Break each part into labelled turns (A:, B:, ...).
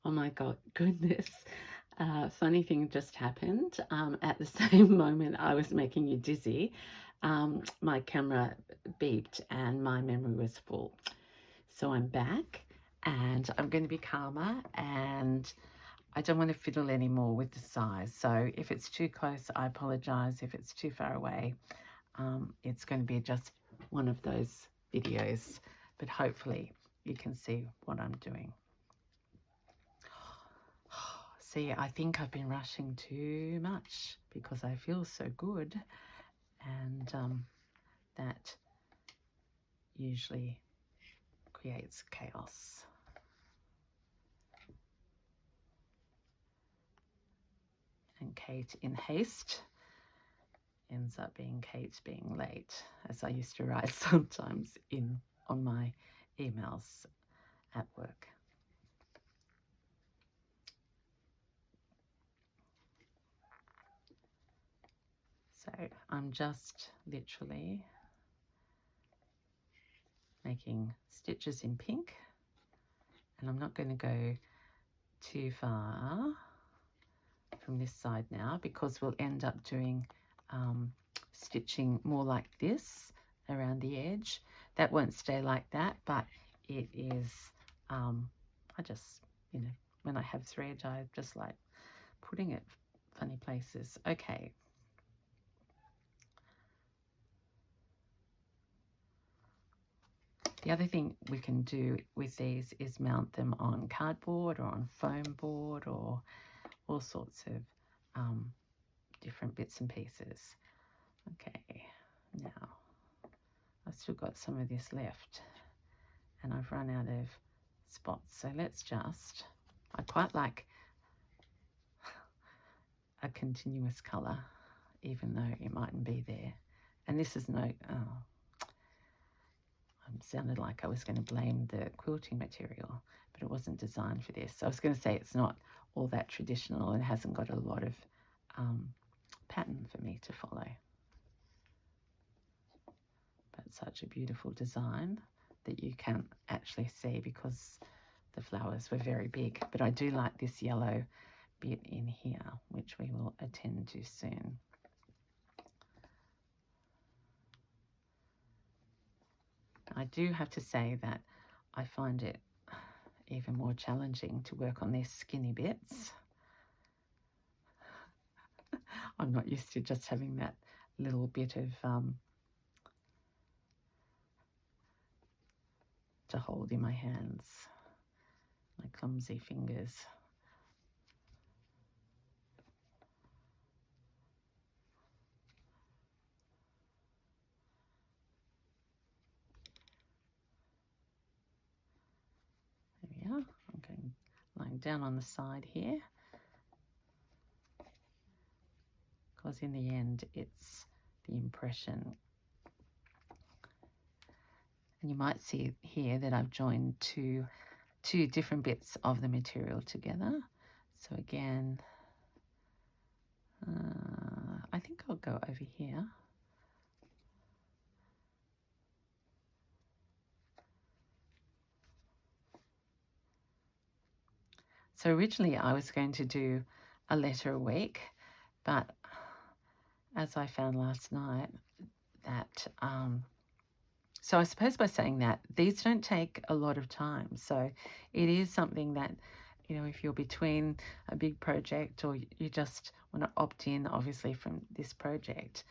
A: Oh my God, goodness. Funny thing just happened. At the same moment I was making you dizzy, my camera beeped and my memory was full. So I'm back and I'm going to be calmer, and I don't want to fiddle anymore with the size. So if it's too close, I apologize. If it's too far away, it's going to be just one of those videos, but hopefully you can see what I'm doing. See, I think I've been rushing too much because I feel so good, and that usually creates chaos. And Kate in haste ends up being Kate being late, as I used to write sometimes on my emails at work. So I'm just literally making stitches in pink, and I'm not going to go too far from this side now because we'll end up doing stitching more like this around the edge. That won't stay like that, but it is, I just, when I have thread, I just like putting it funny places. Okay. The other thing we can do with these is mount them on cardboard or on foam board or all sorts of different bits and pieces. Okay, now I've still got some of this left and I've run out of spots, so let's just, I quite like a continuous colour even though it mightn't be there. And this is no, I sounded like I was going to blame the quilting material, but it wasn't designed for this. So I was going to say it's not all that traditional and hasn't got a lot of pattern for me to follow. But such a beautiful design that you can't actually see because the flowers were very big. But I do like this yellow bit in here, which we will attend to soon. I do have to say that I find it even more challenging to work on these skinny bits. I'm not used to just having that little bit of to hold in my hands, my clumsy fingers. There we are. I'm going lying down on the side here, because in the end it's the impression. And you might see here that I've joined two different bits of the material together. So again, I think I'll go over here. So originally I was going to do a letter a week, but as I found last night that, so I suppose by saying that, these don't take a lot of time. So it is something that, if you're between a big project or you just want to opt in, obviously, from this project,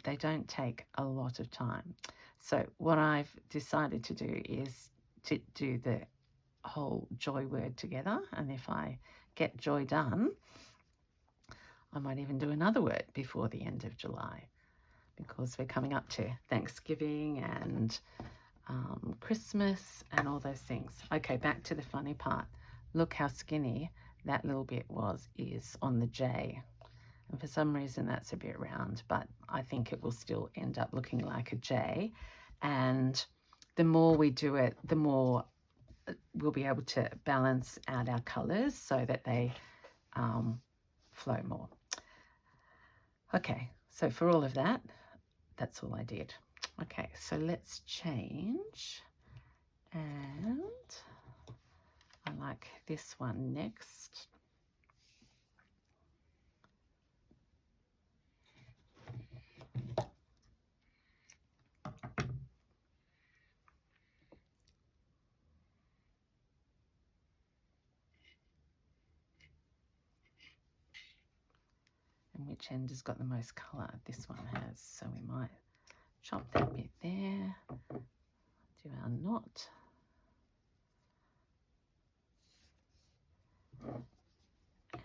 A: they don't take a lot of time. So what I've decided to do is to do the whole joy word together. And if I get joy done, I might even do another word before the end of July, because we're coming up to Thanksgiving and Christmas and all those things. Okay, back to the funny part. Look how skinny that little bit is on the J. And for some reason that's a bit round, but I think it will still end up looking like a J. And the more we do it, the more we'll be able to balance out our colours so that they flow more. Okay, so for all of that, that's all I did. Okay, so let's change, and I like this one next. And which end has got the most colour? This one has, so we might chop that bit there, do our knot.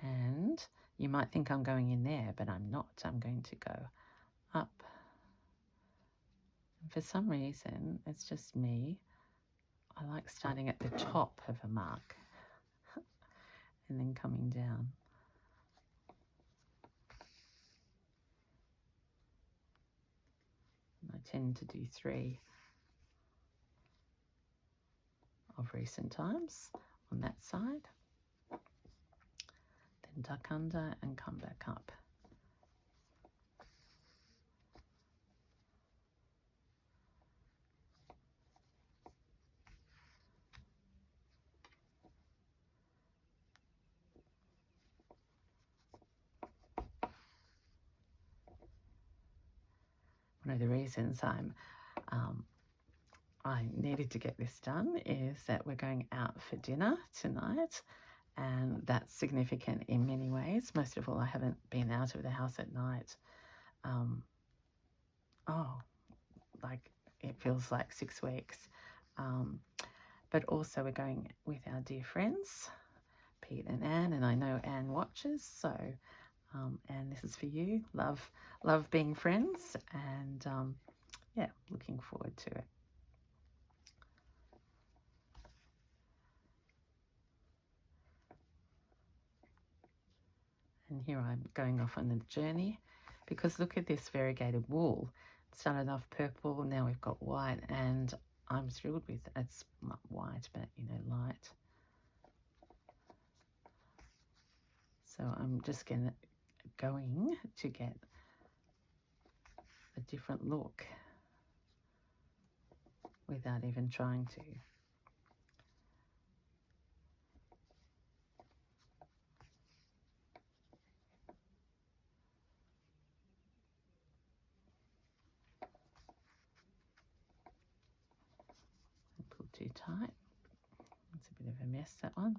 A: And you might think I'm going in there, but I'm not. I'm going to go up. And for some reason, it's just me, I like starting at the top of a mark and then coming down. I tend to do 3 of recent times on that side, then duck under and come back up. One of the reasons I needed to get this done is that we're going out for dinner tonight, and that's significant in many ways. Most of all, I haven't been out of the house at night. Like it feels like 6 weeks. But also we're going with our dear friends, Pete and Anne, and I know Anne watches, so Anne, this is for you. Love being friends, and yeah, looking forward to it. And here I'm going off on a journey, because look at this variegated wool. It started off purple, now we've got white, and I'm thrilled with it. It's not white, but you know, light. So I'm just going to get a different look without even trying to. Pull too tight. It's a bit of a mess, that one,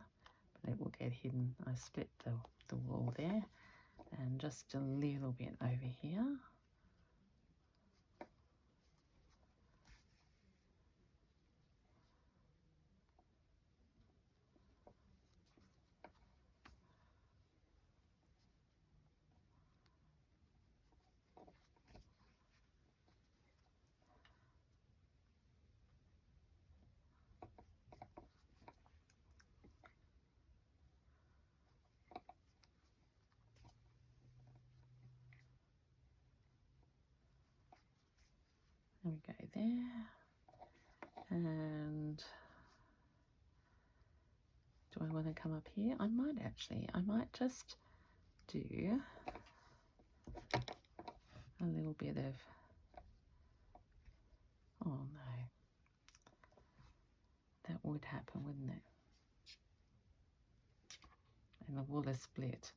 A: but it will get hidden. I split the wool there, and just a little bit over here. There we go there. And do I want to come up here? I might just do a little bit of, oh no, that would happen, wouldn't it? And the wool is split.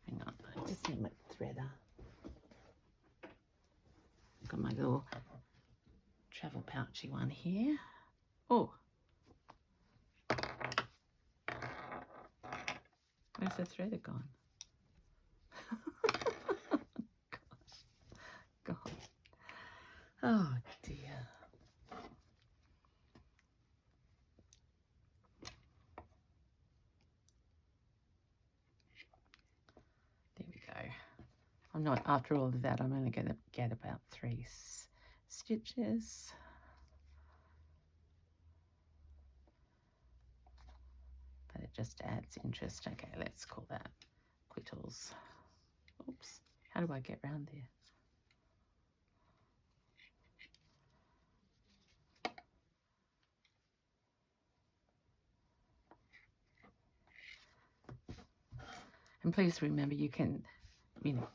A: Hang on, I just need my threader. Got my little travel pouchy one here. Oh, where's the threader gone? God. Oh dear. There we go. I'm not, after all of that, I'm only going to get about 3 stitches. But it just adds interest. Okay, let's call that quittles. Oops. How do I get round there? And please remember, you can,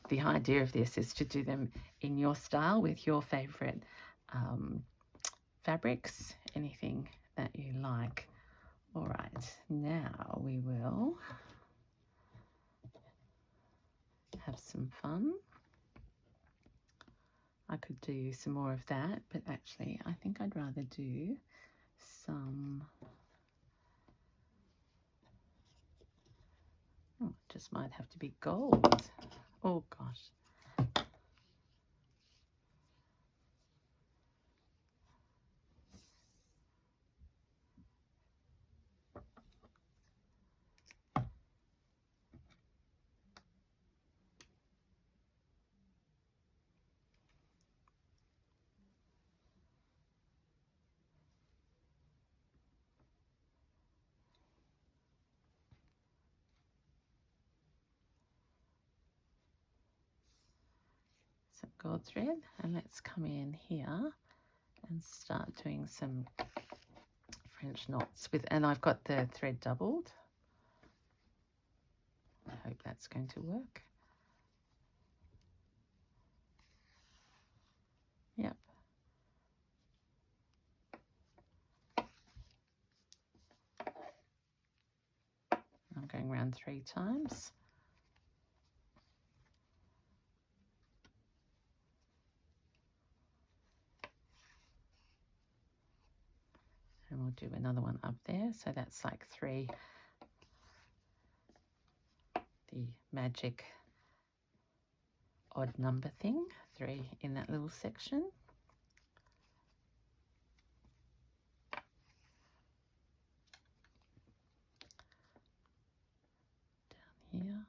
A: the idea of this is to do them in your style with your favourite fabrics, anything that you like. All right, now we will have some fun. I could do some more of that, but actually I think I'd rather do some, just might have to be gold. Oh gosh. Some gold thread, and let's come in here and start doing some French knots with, and I've got the thread doubled. I hope that's going to work. Yep. I'm going around 3 times. And we'll do another one up there. So that's like 3. The magic odd number thing, 3 in that little section. Down here.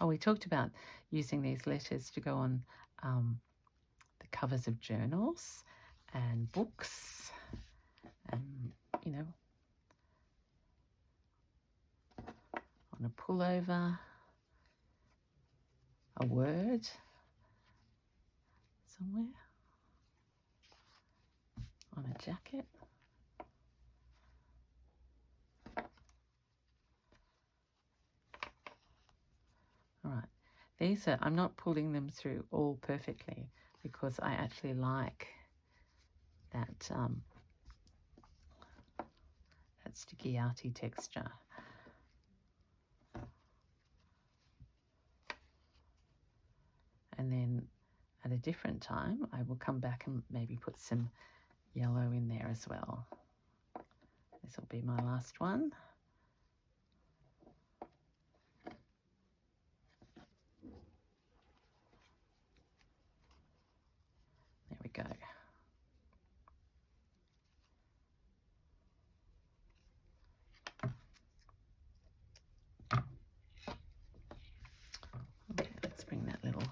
A: Oh, we talked about using these letters to go on the covers of journals and books, and on a pullover, a word somewhere, on a jacket. All right, these are, I'm not pulling them through all perfectly because I actually like that that sticky arty texture. And then at a different time, I will come back and maybe put some yellow in there as well. This will be my last one. There we go. Okay, let's bring that little,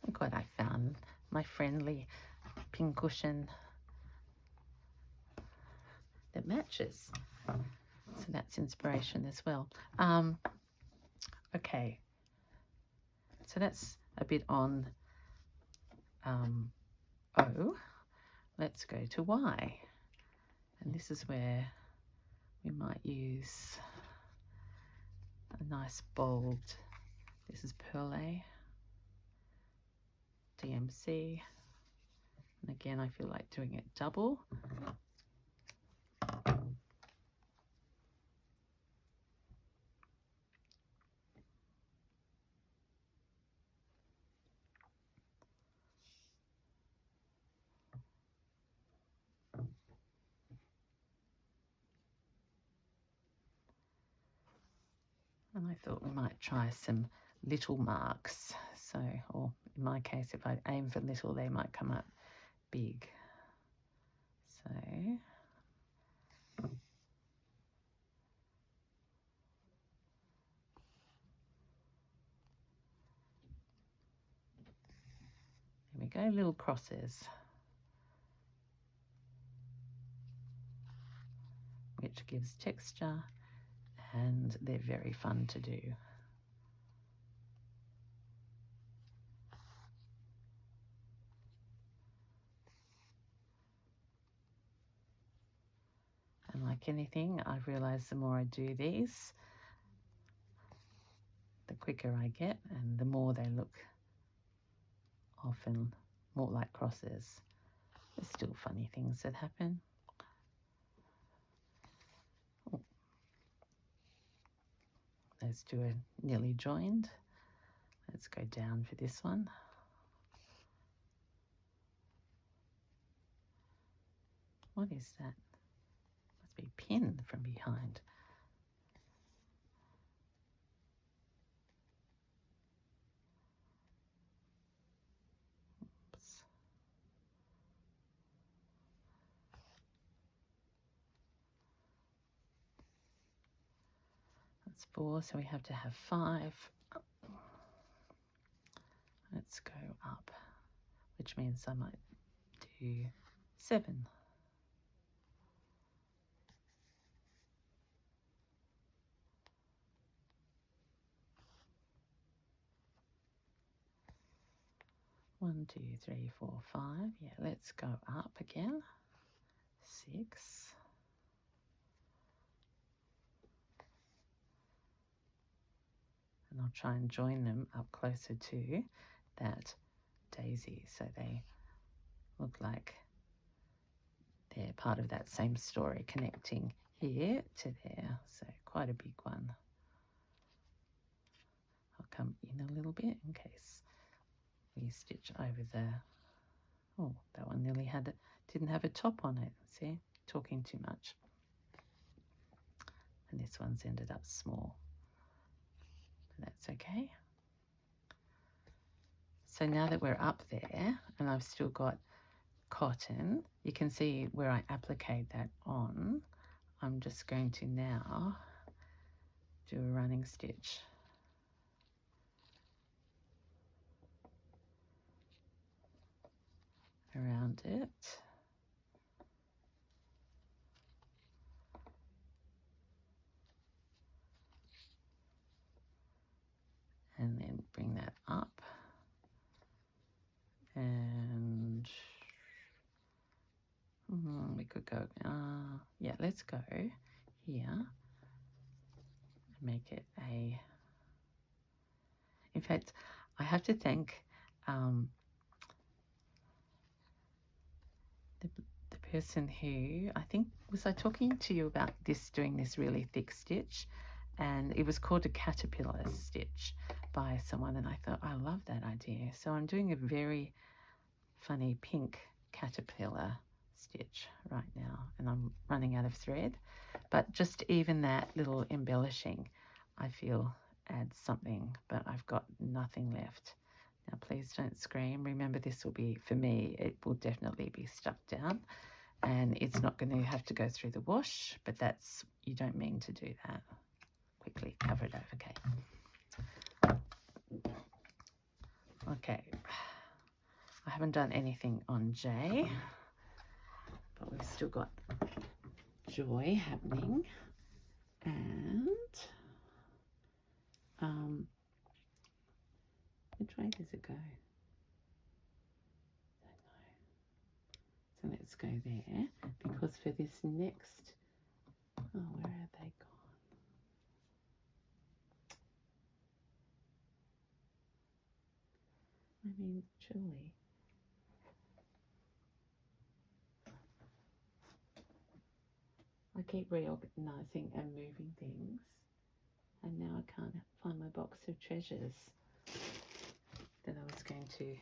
A: look what I found, my friendly pin cushion that matches. So that's inspiration as well. Okay, so that's a bit on O. Let's go to Y. And this is where we might use a nice bold, this is Perle, DMC. And again, I feel like doing it double. And I thought we might try some little marks. So, or in my case, if I aim for little, they might come up big. So, there we go, little crosses, which gives texture, and they're very fun to do. like anything, I've realized the more I do these, the quicker I get and the more they look often more like crosses. There's still funny things that happen. Oh, those two are nearly joined. Let's go down for this one. What is that? Must be KiN from behind. Oops. That's 4, so we have to have 5. Let's go up, which means I might do 7. One, 2, 3, 4, 5. Yeah, let's go up again. 6. And I'll try and join them up closer to that daisy so they look like they're part of that same story, connecting here to there. So quite a big one. I'll come in a little bit in case we stitch over the, oh, that one nearly didn't have a top on it. See, talking too much. And this one's ended up small, but that's okay. So now that we're up there and I've still got cotton, you can see where I appliqued that on. I'm just going to now do a running stitch around it. And then bring that up. And we could go, yeah, let's go here and make it a, in fact, I have to thank the person who, I think, was I talking to you about this, doing this really thick stitch, and it was called a caterpillar stitch by someone, and I thought, I love that idea. So I'm doing a very funny pink caterpillar stitch right now, and I'm running out of thread, but just even that little embellishing I feel adds something, but I've got nothing left. Now please don't scream. Remember, this will be, for me, it will definitely be stuck down and it's not going to have to go through the wash, but that's, you don't mean to do that. Quickly cover it over, okay. Okay, I haven't done anything on J, but we've still got joy happening. And which way does it go? I don't know. So let's go there, because for this next, oh, where have they gone? I mean, surely. I keep reorganizing and moving things, and now I can't find my box of treasures that I was going to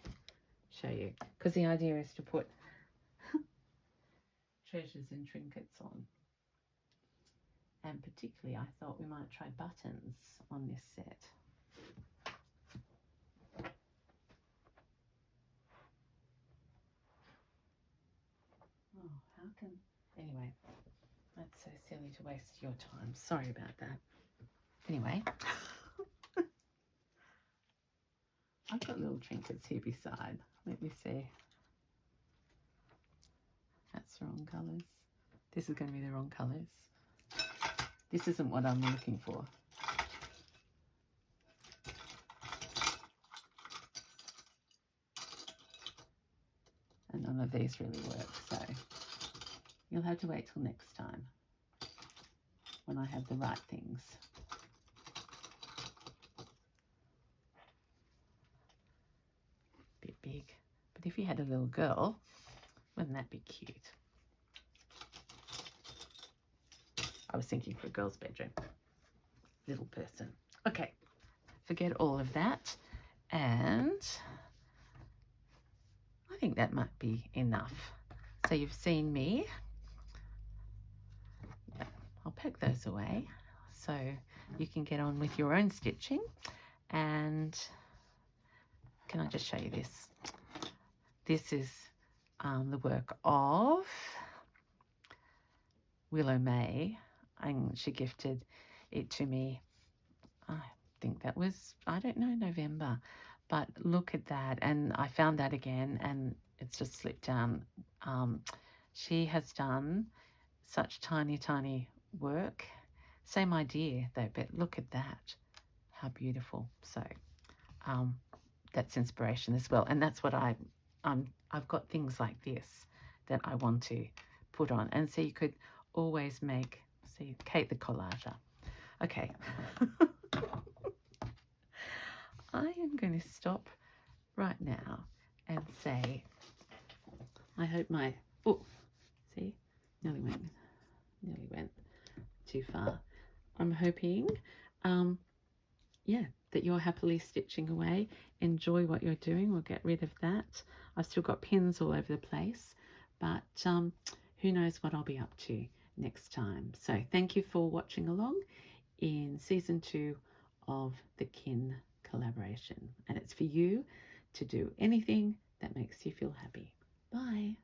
A: show you, because the idea is to put treasures and trinkets on, and particularly I thought we might try buttons on this set. Oh, how can, anyway, that's so silly to waste your time. Sorry about that. Anyway, I've got little trinkets here beside. Let me see. That's the wrong colours. This is going to be the wrong colours. This isn't what I'm looking for. And none of these really work, so you'll have to wait till next time. when I have the right things. Bit big, but if you had a little girl, wouldn't that be cute? I was thinking for a girl's bedroom. Little person. Okay, forget all of that. And I think that might be enough. So you've seen me. Yeah, I'll pack those away so you can get on with your own stitching. And can I just show you this? This is the work of Willow May, and she gifted it to me. I think that was, I don't know, November, but look at that. And I found that again, and it's just slipped down. She has done such tiny work. Same idea though, but look at that. How beautiful. So that's inspiration as well. And that's what I've got things like this that I want to put on. And so you could always make, see, Kate the collager. Okay. I am going to stop right now and say, I hope my, oh, see, nearly went too far. I'm hoping, yeah, that you're happily stitching away. Enjoy what you're doing. We'll get rid of that. I've still got pins all over the place, but who knows what I'll be up to next time. So thank you for watching along in season 2 of the KiN collaboration. And it's for you to do anything that makes you feel happy. Bye.